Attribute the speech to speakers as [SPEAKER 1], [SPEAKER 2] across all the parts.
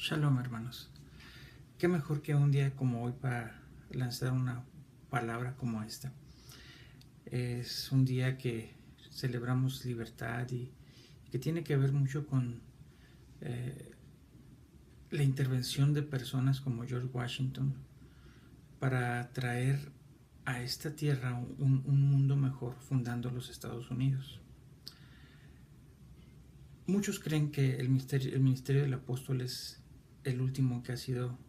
[SPEAKER 1] Shalom, hermanos. Qué mejor que un día como hoy para lanzar una palabra como esta. Es un día que celebramos libertad y que tiene que ver mucho con eh, la intervención de personas como George Washington para traer a esta tierra un mundo mejor fundando los Estados Unidos. Muchos creen que el ministerio del apóstol es el último que ha sido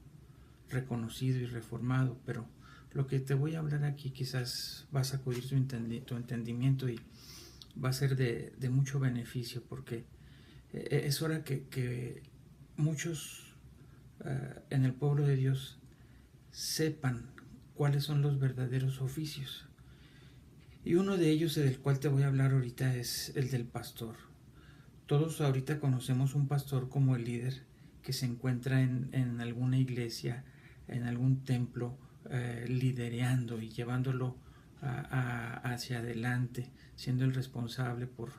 [SPEAKER 1] reconocido y reformado, pero lo que te voy a hablar aquí quizás va a sacudir tu entendimiento y va a ser de mucho beneficio, porque es hora que muchos en el pueblo de Dios sepan cuáles son los verdaderos oficios. Y uno de ellos, del cual te voy a hablar ahorita, es el del pastor. Todos ahorita conocemos un pastor como el líder que se encuentra en alguna iglesia, en algún templo, lidereando y llevándolo hacia adelante, siendo el responsable por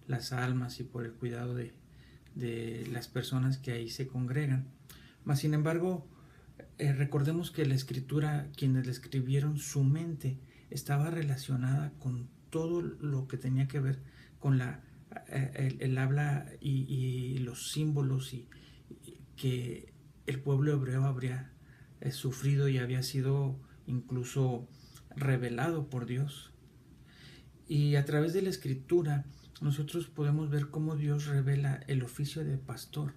[SPEAKER 1] las almas y por el cuidado de las personas que ahí se congregan. Mas, sin embargo, recordemos que la escritura, quienes la escribieron, su mente estaba relacionada con todo lo que tenía que ver con el habla y los símbolos y que el pueblo hebreo habría sufrido y había sido incluso revelado por Dios. Y a través de la escritura nosotros podemos ver cómo Dios revela el oficio de pastor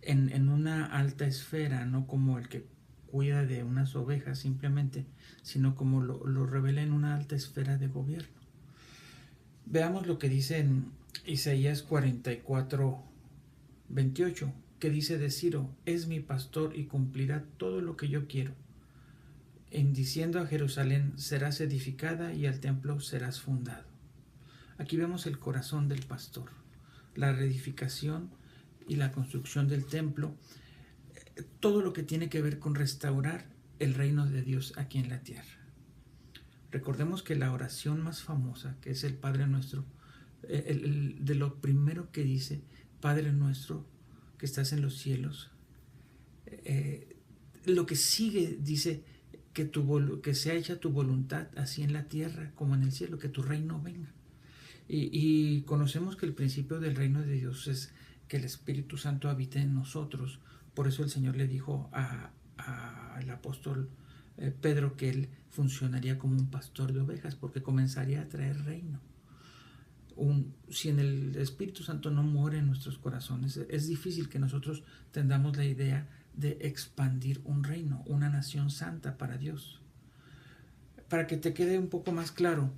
[SPEAKER 1] en una alta esfera, no como el que cuida de unas ovejas simplemente, sino como lo revela en una alta esfera de gobierno. Veamos lo que dice en Isaías 44, 28, que dice de Ciro: es mi pastor y cumplirá todo lo que yo quiero. En diciendo a Jerusalén: serás edificada, y al templo serás fundado. Aquí vemos el corazón del pastor, la reedificación y la construcción del templo, todo lo que tiene que ver con restaurar el reino de Dios aquí en la tierra. Recordemos que la oración más famosa, que es el Padre Nuestro, de lo primero que dice: Padre nuestro que estás en los cielos, lo que sigue dice que sea hecha tu voluntad, así en la tierra como en el cielo, que tu reino venga. Y conocemos que el principio del reino de Dios es que el Espíritu Santo habite en nosotros. Por eso el Señor le dijo al apóstol Pedro que él funcionaría como un pastor de ovejas, porque comenzaría a traer reino. Si en el Espíritu Santo no muere en nuestros corazones, es difícil que nosotros tengamos la idea de expandir un reino, una nación santa para Dios. Para que te quede un poco más claro,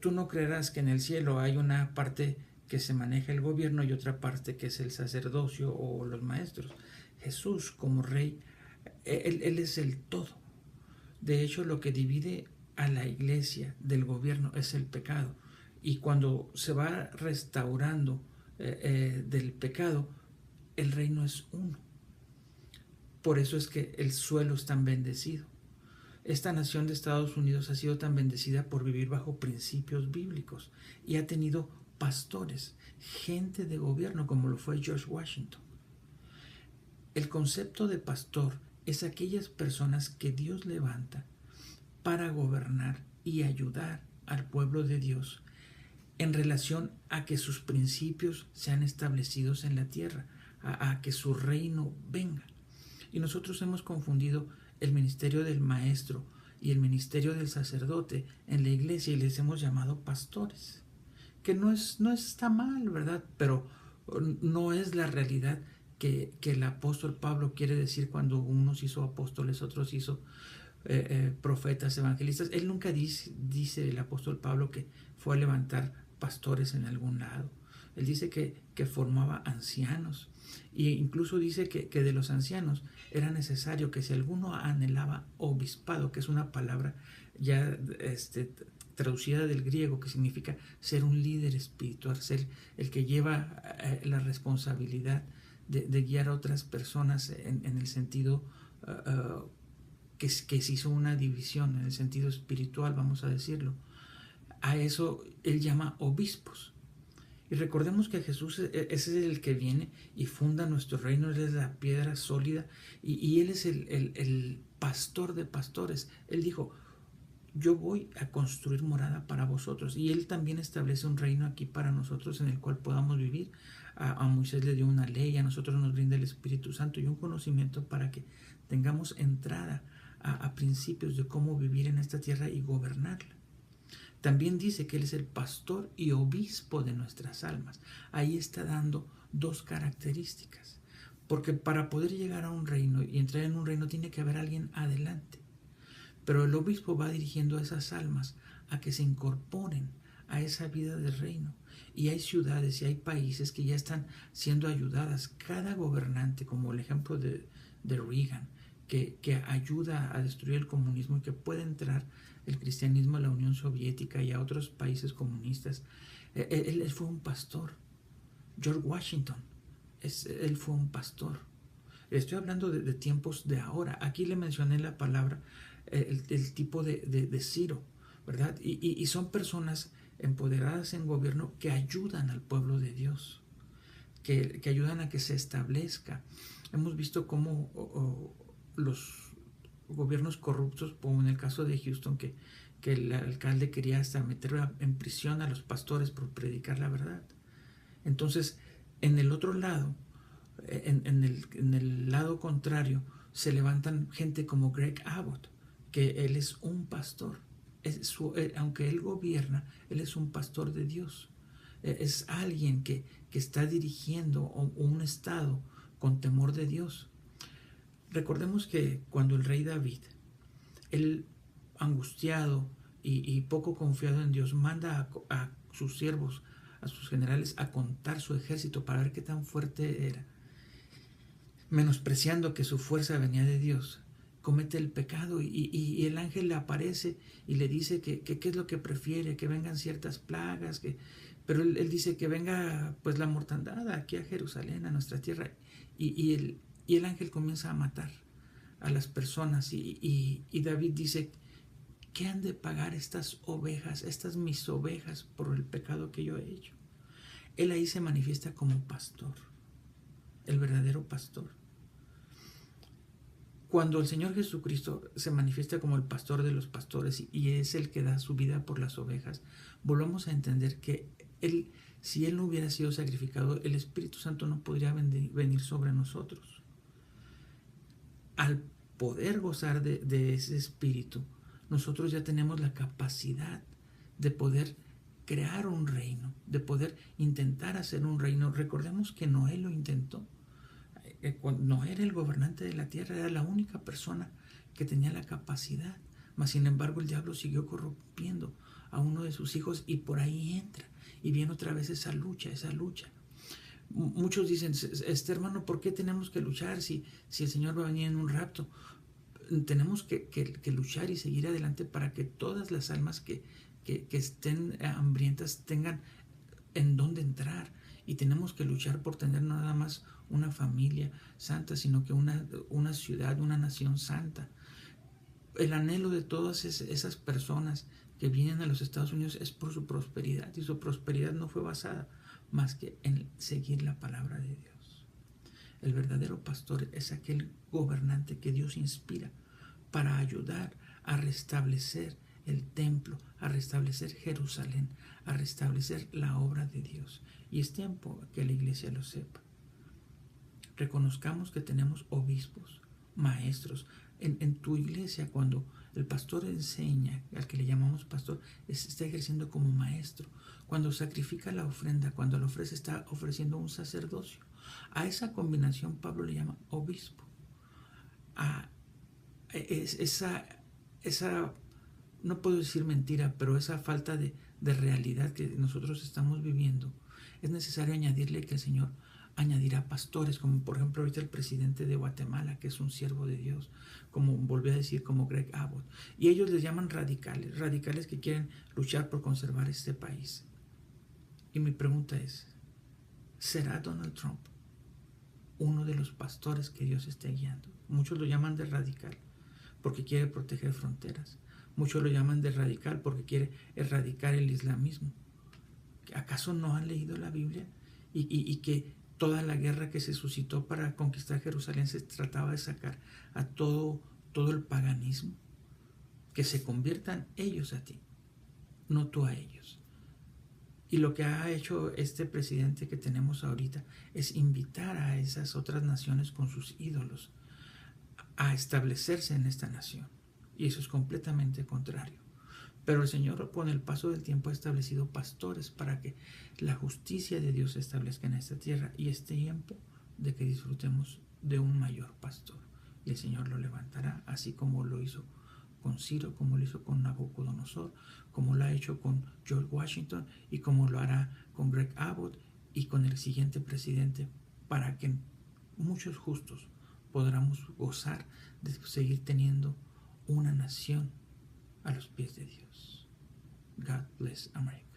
[SPEAKER 1] tú no creerás que en el cielo hay una parte que se maneja el gobierno y otra parte que es el sacerdocio o los maestros. Jesús como rey, él es el todo. De hecho, lo que divide a la iglesia del gobierno es el pecado. Y cuando se va restaurando del pecado, el reino es uno. Por eso es que el suelo es tan bendecido. Esta nación de Estados Unidos ha sido tan bendecida por vivir bajo principios bíblicos y ha tenido pastores, gente de gobierno como lo fue George Washington. El concepto de pastor es aquellas personas que Dios levanta para gobernar y ayudar al pueblo de Dios en relación a que sus principios sean establecidos en la tierra, a que su reino venga. Y nosotros hemos confundido el ministerio del maestro y el ministerio del sacerdote en la iglesia y les hemos llamado pastores, que no está mal, ¿verdad? Pero no es la realidad que el apóstol Pablo quiere decir cuando unos hizo apóstoles, otros hizo profetas, evangelistas. Él nunca dice el apóstol Pablo que fue a levantar pastores en algún lado. Él dice que formaba ancianos, e incluso dice que de los ancianos era necesario que si alguno anhelaba obispado, que es una palabra ya traducida del griego, que significa ser un líder espiritual, ser el que lleva la responsabilidad de guiar a otras personas en el sentido que se hizo una división, en el sentido espiritual, vamos a decirlo. A eso él llama obispos. Y recordemos que Jesús ese es el que viene y funda nuestro reino. Él es la piedra sólida y Él es el pastor de pastores. Él dijo, yo voy a construir morada para vosotros. Y Él también establece un reino aquí para nosotros en el cual podamos vivir. A Moisés le dio una ley, a nosotros nos brinda el Espíritu Santo y un conocimiento para que tengamos entrada a principios de cómo vivir en esta tierra y gobernarla. También dice que Él es el pastor y obispo de nuestras almas. Ahí está dando dos características. Porque para poder llegar a un reino y entrar en un reino tiene que haber alguien adelante. Pero el obispo va dirigiendo a esas almas a que se incorporen a esa vida del reino. Y hay ciudades y hay países que ya están siendo ayudadas. Cada gobernante, como el ejemplo de Reagan, que ayuda a destruir el comunismo y que puede entrar el cristianismo a la Unión Soviética y a otros países comunistas. Él fue un pastor. George Washington, él fue un pastor. Estoy hablando de tiempos de ahora. Aquí le mencioné la palabra, el tipo de Ciro, ¿verdad? Y son personas empoderadas en gobierno que ayudan al pueblo de Dios, que ayudan a que se establezca. Hemos visto cómo los gobiernos corruptos, como en el caso de Houston, que el alcalde quería hasta meter en prisión a los pastores por predicar la verdad. Entonces, en el otro lado, en el lado contrario, se levantan gente como Greg Abbott, que él es un pastor. Aunque él gobierna, él es un pastor de Dios. Es alguien que está dirigiendo un estado con temor de Dios. Recordemos que cuando el rey David, él angustiado y poco confiado en Dios, manda a sus siervos, a sus generales, a contar su ejército para ver qué tan fuerte era, menospreciando que su fuerza venía de Dios, comete el pecado y el ángel le aparece y le dice que qué es lo que prefiere, que vengan ciertas plagas, pero él dice que venga pues la mortandad aquí a Jerusalén, a nuestra tierra, y el ángel comienza a matar a las personas y David dice, ¿qué han de pagar estas ovejas, estas mis ovejas, por el pecado que yo he hecho? Él ahí se manifiesta como pastor, el verdadero pastor. Cuando el Señor Jesucristo se manifiesta como el pastor de los pastores y es el que da su vida por las ovejas, volvemos a entender que si Él no hubiera sido sacrificado, el Espíritu Santo no podría venir sobre nosotros. Al poder gozar de ese Espíritu, nosotros ya tenemos la capacidad de poder crear un reino, de poder intentar hacer un reino. Recordemos que Noé lo intentó. Cuando Noé era el gobernante de la tierra, era la única persona que tenía la capacidad, mas sin embargo el diablo siguió corrompiendo a uno de sus hijos y por ahí entra y viene otra vez esa lucha. Muchos dicen, hermano, ¿por qué tenemos que luchar si el Señor va a venir en un rapto? Tenemos que luchar y seguir adelante para que todas las almas que estén hambrientas tengan en dónde entrar, y tenemos que luchar por tener no nada más una familia santa, sino que una ciudad, una nación santa. El anhelo de todas esas personas que vienen a los Estados Unidos es por su prosperidad, y su prosperidad no fue basada más que en seguir la palabra de Dios. El verdadero pastor es aquel gobernante que Dios inspira para ayudar a restablecer el templo, a restablecer Jerusalén, a restablecer la obra de Dios. Y es tiempo que la iglesia lo sepa. Reconozcamos que tenemos obispos, maestros. En tu iglesia, cuando el pastor enseña, al que le llamamos pastor, está ejerciendo como maestro. Cuando sacrifica la ofrenda, cuando la ofrece, está ofreciendo un sacerdocio. A esa combinación Pablo le llama obispo. A esa no puedo decir mentira, pero esa falta de realidad que nosotros estamos viviendo, es necesario añadirle que el Señor añadirá pastores, como por ejemplo ahorita el presidente de Guatemala, que es un siervo de Dios, como volví a decir, como Greg Abbott. Y ellos les llaman radicales que quieren luchar por conservar este país. Y mi pregunta es, ¿será Donald Trump uno de los pastores que Dios esté guiando? Muchos lo llaman de radical porque quiere proteger fronteras. Muchos lo llaman de radical porque quiere erradicar el islamismo. ¿Acaso no han leído la Biblia? Y que toda la guerra que se suscitó para conquistar Jerusalén se trataba de sacar a todo el paganismo. Que se conviertan ellos a ti, no tú a ellos. Y lo que ha hecho este presidente que tenemos ahorita es invitar a esas otras naciones con sus ídolos a establecerse en esta nación. Y eso es completamente contrario. Pero el Señor, con el paso del tiempo, ha establecido pastores para que la justicia de Dios se establezca en esta tierra, y es tiempo de que disfrutemos de un mayor pastor. Y el Señor lo levantará, así como lo hizo con Ciro, como lo hizo con Nabucodonosor, como lo ha hecho con George Washington y como lo hará con Greg Abbott y con el siguiente presidente, para que muchos justos podamos gozar de seguir teniendo una nación a los pies de Dios. God bless America.